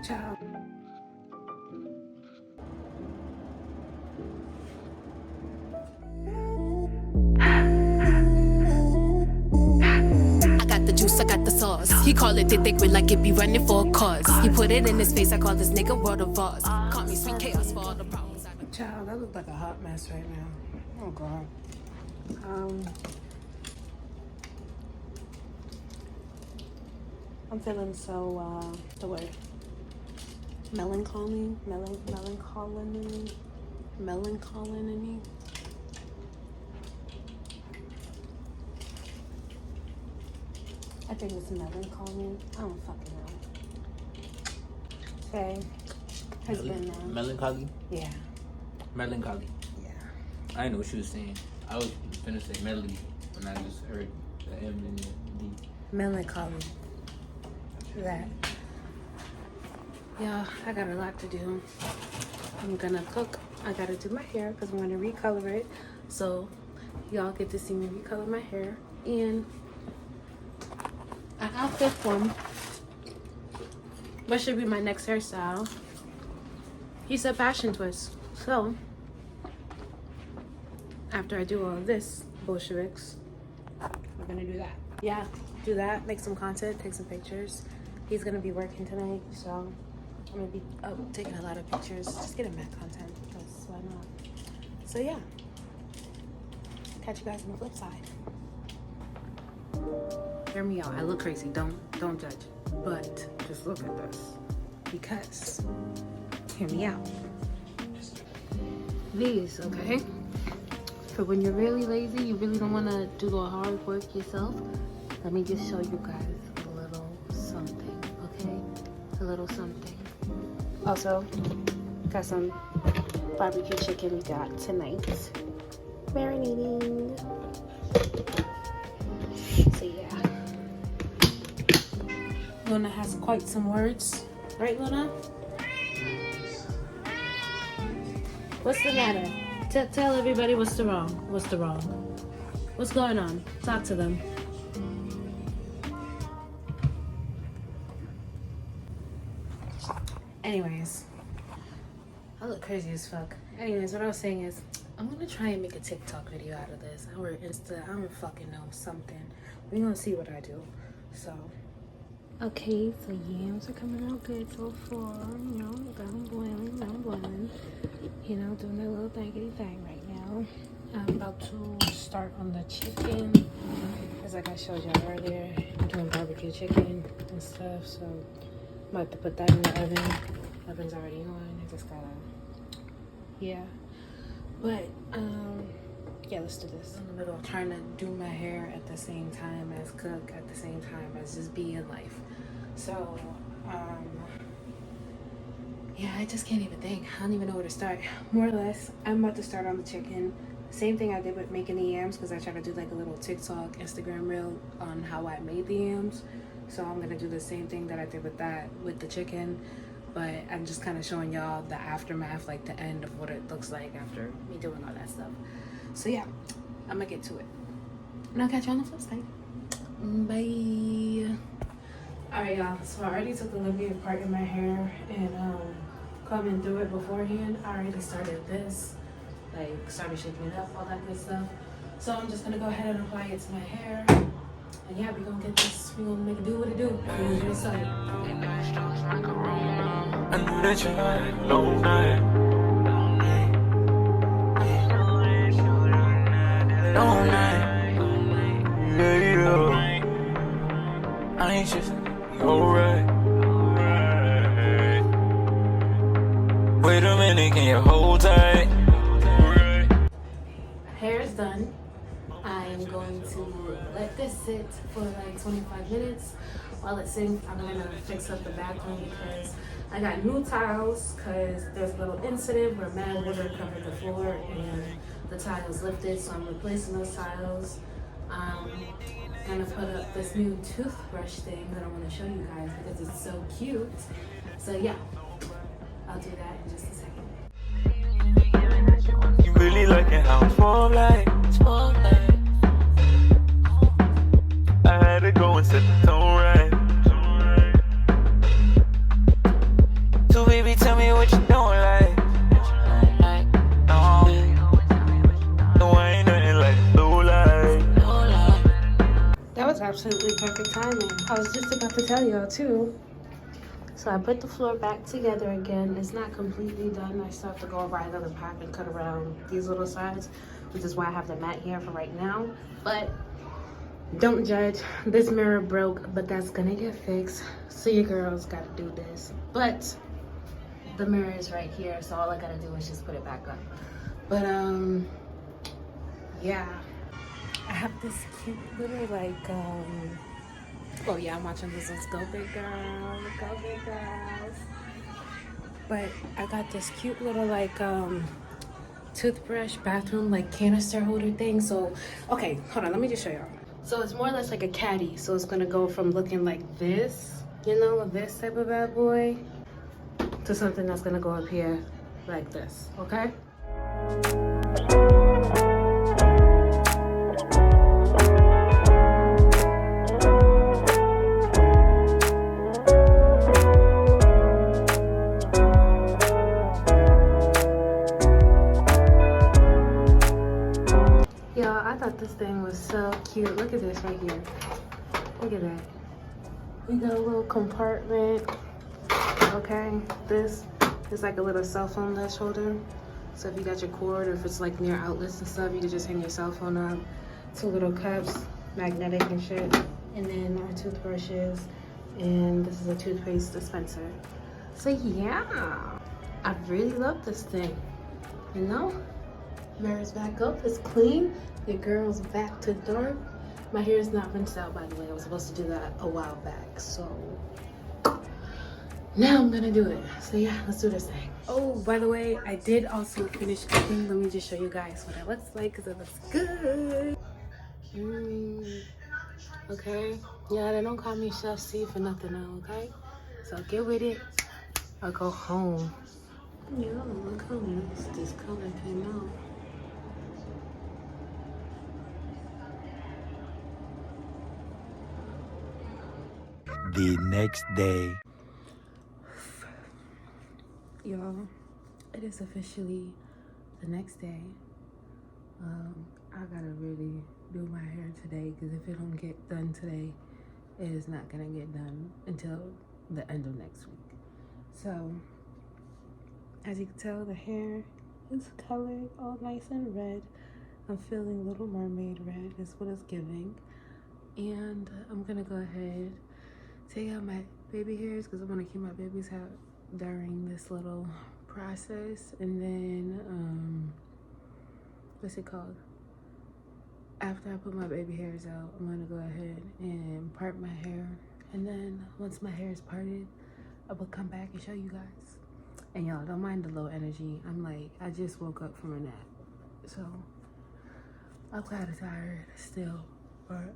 Ciao. Juice, I got the sauce. He call it thick with like it be running for a cause. He put it in his face, I call this nigga World of Oz. Call me sweet chaos for all the problems. Child, that looks like a hot mess right now. Oh god. I'm feeling so the word melancholy. I think it's melancholy. I don't fucking know. Today has been melancholy? Yeah. Melancholy. Yeah. I didn't know what she was saying. I was finna say melody when I just heard the M and the D. Melancholy. That. Yeah, I got a lot to do. I'm gonna cook. I gotta do my hair because I'm gonna recolor it. So y'all get to see me recolor my hair. And an outfit form. What should be my next hairstyle? He said passion twist. So after I do all of this Bolsheviks, we're gonna do that. Yeah, do that, make some content, take some pictures. He's gonna be working tonight, so I'm gonna be taking a lot of pictures, just getting mad content, because why not? So yeah, catch you guys on the flip side. Hear me out, I look crazy, don't judge, but just look at this, because, hear me out. These, okay? For when you're really lazy, you really don't want to do the hard work yourself, let me just show you guys a little something, okay? A little something. Also, got some barbecue chicken we got tonight. Marinating. So yeah. Luna has quite some words. Right, Luna? What's the matter? Tell everybody what's the wrong. What's going on? Talk to them. Anyways, I look crazy as fuck. Anyways, what I was saying is, I'm gonna try and make a TikTok video out of this, or Insta, I don't fucking know, something. We're gonna see what I do, so. Okay, so yams are coming out good so far, you know, got them boiling, you know, doing their little thangity thing right now. I'm about to start on the chicken, as like I showed y'all earlier, I'm doing barbecue chicken and stuff, so I'm about to put that in the oven. Oven's already on, I just gotta, yeah. But, yeah, let's do this. In the middle of trying to do my hair at the same time as cook, at the same time as just be in life. So, yeah, I just can't even think. I don't even know where to start. More or less, I'm about to start on the chicken. Same thing I did with making the yams, because I tried to do like a little TikTok, Instagram reel on how I made the yams. So I'm gonna do the same thing that I did with that, with the chicken. But I'm just kind of showing y'all the aftermath, like the end of what it looks like after me doing all that stuff. So yeah, I'm gonna get to it. And I'll catch you on the flip side. Bye. Alright y'all, so I already took the Olivia part in my hair and combing through it beforehand. I already started this, like started shaking it up, all that good stuff. So I'm just gonna go ahead and apply it to my hair. And yeah, we're gonna get this, we're gonna make it do what it do. We're gonna get it started. I knew that you had a long night. Long night. Yeah. I ain't just alright. Wait a minute, can you hold tight? Hair's done. I'm going to let this sit for like 25 minutes. While it's sitting, I'm gonna fix up the bathroom because I got new tiles because there's a little incident where mad water covered the floor and the tiles lifted, so I'm replacing those tiles. I'm gonna put up this new toothbrush thing that I want to show you guys because it's so cute. So yeah, I'll do that in just a second. You really liking how it's spotlight. I had to go and set the tone right. absolutely perfect timing. I was just about to tell y'all too. So I put the floor back together again. It's not completely done. I still have to go over another pack and cut around these little sides, which is why I have the mat here for right now. But don't judge. This mirror broke, but that's gonna get fixed. So your girls gotta do this. But the mirror is right here, so all I gotta do is just put it back up. But yeah. I have this cute little like oh yeah, I'm watching this. Let's go big girl, let's go big girls. But I got this cute little like toothbrush bathroom like canister holder thing. So okay, hold on, let me just show y'all. So it's more or less like a caddy. So it's gonna go from looking like this, you know, this type of bad boy, to something that's gonna go up here like this, okay? I thought this thing was so cute. Look at this right here. Look at that. We got a little compartment. Okay, this is like a little cell phone latch holder. So if you got your cord, or if it's like near outlets and stuff, you can just hang your cell phone up. 2 little cups, magnetic and shit. And then our toothbrushes. And this is a toothpaste dispenser. So yeah, I really love this thing. You know? Mirror's back up, it's clean. Your girl's back to dark. My hair is not rinsed out, by the way. I was supposed to do that a while back, so now I'm gonna do it. So yeah, let's do this thing. Oh, by the way, I did also finish cooking. Let me just show you guys what it looks like, because it looks good. Okay, yeah, they don't call me Chef C for nothing now, okay? So get with it or go home. Yeah, look how nice this color came out. The next day. Y'all, it is officially the next day. I gotta really do my hair today, because if it don't get done today, it is not gonna get done until the end of next week. So as you can tell, the hair is colored all nice and red. I'm feeling Little Mermaid red is what it's giving. And I'm gonna go ahead, take out my baby hairs, because I want to keep my baby's hair during this little process. And then what's it called, after I put my baby hairs out, I'm gonna go ahead and part my hair. And then once my hair is parted, I will come back and show you guys. And y'all, don't mind the low energy. I'm like, I just woke up from a nap, so I'm kind of tired still, but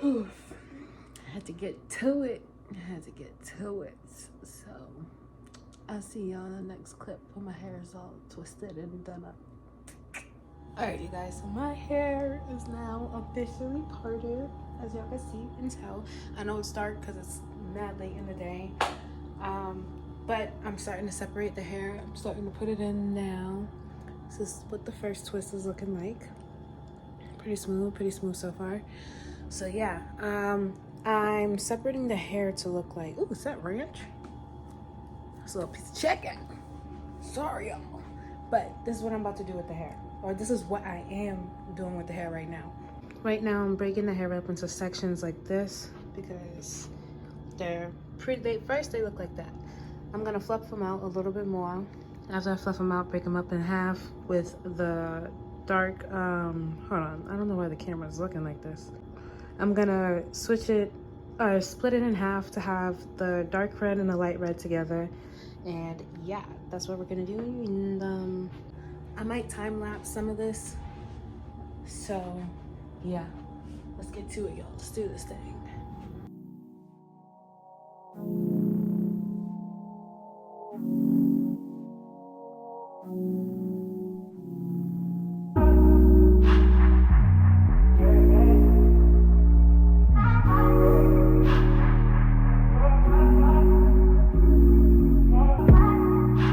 I had to get to it. So I'll see y'all in the next clip when my hair is all twisted and done up. Alright, you guys, so my hair is now officially parted, as y'all can see and tell. I know it's dark because it's mad late in the day, but I'm starting to separate the hair. I'm starting to put it in now. This is what the first twist is looking like. Pretty smooth so far. So yeah, I'm separating the hair to look like, ooh, is that ranch? It's a little piece of chicken. Sorry, y'all. But this is what I'm about to do with the hair. Or this is what I am doing with the hair right now. Right now, I'm breaking the hair up into sections like this, because first they look like that. I'm gonna fluff them out a little bit more. After I fluff them out, break them up in half with the dark, hold on, I don't know why the camera is looking like this. I'm gonna switch it, or split it in half to have the dark red and the light red together. And yeah, that's what we're gonna do. And I might time lapse some of this. So yeah, let's get to it, y'all. Let's do this thing.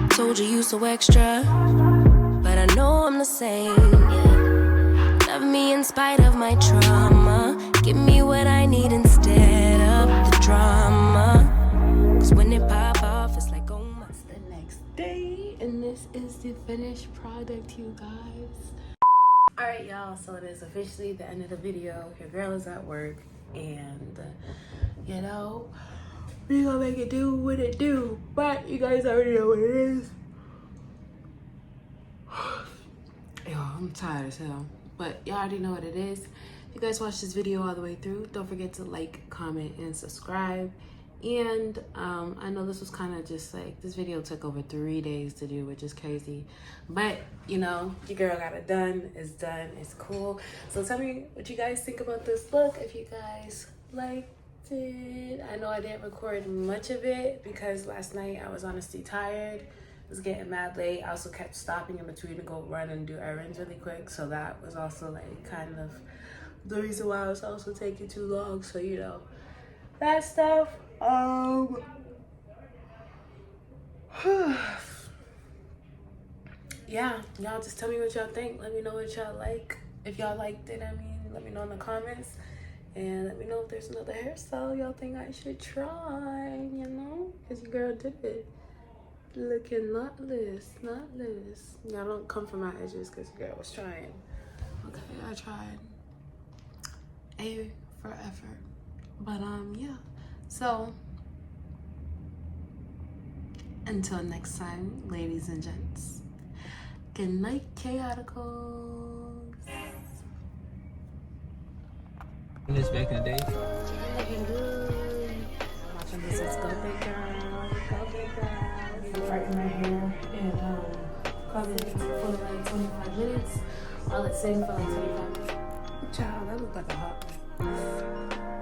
Told you so extra, but I know I'm the same. Yeah. Love me in spite of my trauma. Give me what I need instead of the drama. Cause when it pop off, it's like, oh my. It's the next day, and this is the finished product, you guys. Alright, y'all, so it is officially the end of the video. Your girl is at work, and you know, we gonna make it do what it do, but you guys already know what it is. Yo, I'm tired as hell, but y'all already know what it is. If you guys watched this video all the way through, don't forget to like, comment, and subscribe. And I know this was kind of just like, this video took over 3 days to do, which is crazy, but you know, your girl got it done. It's done. It's cool. So tell me what you guys think about this look, if you guys liked it. I know I didn't record much of it because last night I was honestly tired. It was getting mad late. I also kept stopping in between to go run and do errands really quick, so that was also like kind of the reason why I was also taking too long. So you know, that stuff. Yeah, y'all just tell me what y'all think. Let me know what y'all like. If y'all liked it, I mean, let me know in the comments. And let me know if there's another hairstyle y'all think I should try, you know? Because your girl did it. Looking knotless. Y'all don't come for my edges because your girl was trying. Okay, I tried. A for effort. But, yeah. So, until next time, ladies and gents. Good night, Chaoticals. This back in the day. Looking good. Watching this is Go Big Girl. Go Big Girl. Right in my hair. And causing it for like 25 minutes. While it's sitting for like 25 minutes. Child, that looked like a hot one.